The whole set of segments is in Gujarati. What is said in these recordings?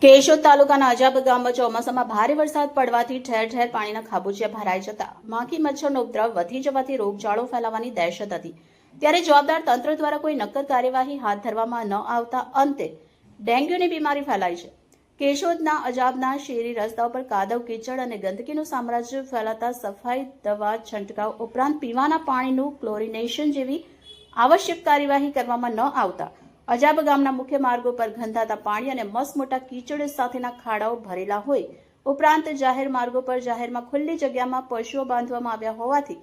કેશોદ તાલુકાના અજાબ ગામમાં ચોમાસામાં ભારે વરસાદ પડવાથી ઠેર ઠેર પાણીના ખાબોચિયા ભરાઈ જતા માખી મચ્છરનો ઉપદ્રવ વધી જવાથી રોગચાળો ફેલાવાની દહેશત હતી। ત્યારે જવાબદાર તંત્ર દ્વારા કોઈ નક્કર કાર્યવાહી હાથ ધરવામાં ન આવતા અંતે ડેન્ગ્યુની બીમારી ફેલાઈ છે। કેશોદના અજાબના શેરી રસ્તા ઉપર કાદવ કીચડ અને ગંદકીનું સામ્રાજ્ય ફેલાતા સફાઈ દવા છંટકાવ ઉપરાંત પીવાના પાણીનું ક્લોરિનેશન જેવી આવશ્યક કાર્યવાહી કરવામાં ન આવતા અજાબ ગામના મુખ્ય માર્ગો પર ગંધાતા પાણી અને મસમોટા કીચડ સાથેના ખાડાઓ ભરેલા હોય ઉપરાંત જાહેર માર્ગો પર જાહેરમાં ખુલ્લી જગ્યામાં પશુઓ બાંધવામાં આવ્યા હોવાથી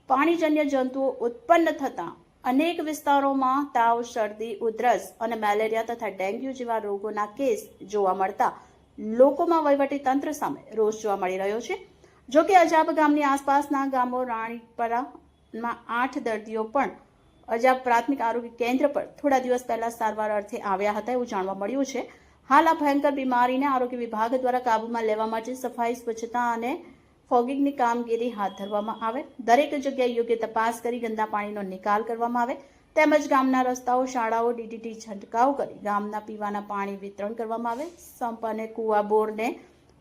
પાણીજન્ય જંતુઓ ઉત્પન્ન થતા અનેક વિસ્તારોમાં તાવ, શરદી, ઉધરસ અને મેલેરિયા તથા ડેન્ગ્યુ જેવા રોગોના કેસ જોવા મળતા લોકોમાં વહીવટી તંત્ર સામે રોષ જોવા મળી રહ્યો છે। જો કે અજાબ ગામની આસપાસના ગામો રાણીપરામાં 8 દર્દીઓ પણ અજાબ પ્રાથમિક આરોગ્ય કેન્દ્ર પર થોડા દિવસ પહેલા સારવાર અર્થે આવ્યા હતા એવું જાણવા મળ્યું છે। હાલ આ ભયંકર બીમારીને આરોગ્ય વિભાગ દ્વારા કાબૂમાં લેવા માટે સફાઈ, સ્વચ્છતા અને ફોગિંગની કામગીરી હાથ ધરવામાં આવે, દરેક જગ્યાએ યોગ્ય તપાસ કરી ગંદા પાણીનો નિકાલ કરવામાં આવે તેમજ ગામના રસ્તાઓ, શાળાઓ ડીડીટી છંટકાવ કરી ગામના પીવાના પાણી વિતરણ કરવામાં આવે। સંપ અને કુવા બોરને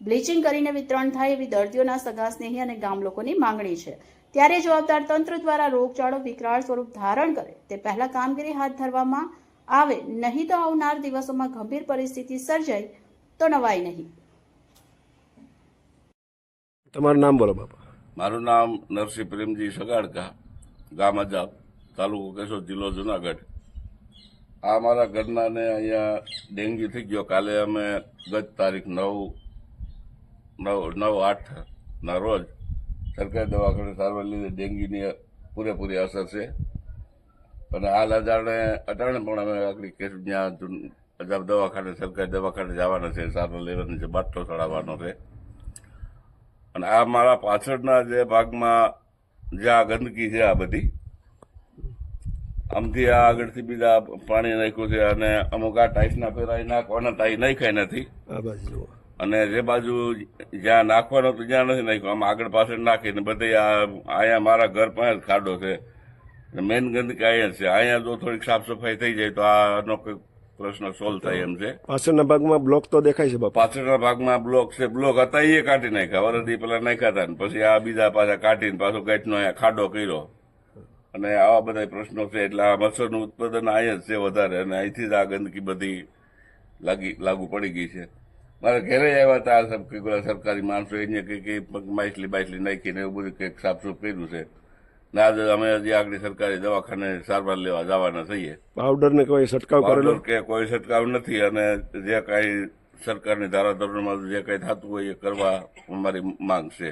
બ્લીચિંગ કરીને વિતરણ થાય એવી દર્દીઓના સગા સ્નેહી અને ગામ લોકોની માંગણી છે। ત્યારે જવાબદાર તંત્ર દ્વારા રોગચાળો વિકરાળ સ્વરૂપ ધારણ કરે તે પહેલા કામગીરી હાથ ધરવામાં આવે, નહીં તો આવનાર દિવસોમાં ગંભીર પરિસ્થિતિ સર્જાય તો નવાય નહીં। તમારું નામ બોલો બાપા। મારું નામ નરસિંહ પ્રેમજી સગાડકા, ગામ અજાબ, તાલુકો કેશોદ, જિલ્લો જુનાગઢ। આ મારા ઘરના ને અહીંયા ડેન્ગ્યુ થઈ ગયો। કાલે અમે ગત તારીખ 9/8 ના રોજ સરકારી દવાખાને સારવાર લીધે ડેન્ગ્યુની પૂરેપૂરી અસર છે અને હાલ અટાણે પણ અમે આગળ કેશોદ ત્યાં અજાબ દવાખાને સરકારી દવાખાને જવાના છે, સારવાર લેવાની છે, બાટલો ચડાવવાનો છે। અને આ મારા પાછળના જે ભાગમાં જે આ ગંદકી છે આ બધી આમથી આ આગળથી બીજા પાણી નાખ્યું છે અને અમુક આ ટાઈસના પેરાઈ નાખવાના ટાઈ નાખ્યા નથી અને જે બાજુ જ્યાં નાખવાનો તો જ્યાં નથી નાખ્યું, આમ આગળ પાછળ નાખીને બધે અહીંયા મારા ઘર પાસે જ ખાડો છે। મેઇન ગંદકી અહીંયા છે। અહીંયા જો થોડીક સાફ સફાઈ થઈ જાય તો આનો કોઈ પ્રશ્ન સોલ્વ થાય એમ છે। પાછળના ભાગમાં બ્લોક તો દેખાય છે બાપા। પાછળના ભાગમાં બ્લોક છે, બ્લોક હતા એ કાઢી નાખ્યા, વરદી પેલા નાખ્યા હતા ને પછી આ બીજા પાછા કાઢીને પાછો ગાંઠનો અહીંયા ખાડો કર્યો અને આવા બધા પ્રશ્નો છે। એટલે આ મચ્છરનું ઉત્પાદન અહીંયા જ છે વધારે અને અહીંથી જ આ ગંદકી બધી લાગુ પડી ગઈ છે। મારે ઘરે આવ્યા હતા સરકારી માણસો એને કંઈક માછલી નાખીને એવું બધું કંઈક સાફસૂફ કર્યું છે ને આજે અમે હજી આગળ સરકારી દવાખાને સારવાર લેવા જવાના છીએ। પાવડર ને કોઈ છંટકાવ કરેલો કે કોઈ છંટકાવ નથી અને જે કાંઈ સરકારની ધારાધોરણમાં જે કંઈ થતું હોય એ કરવા અમારી માંગ છે।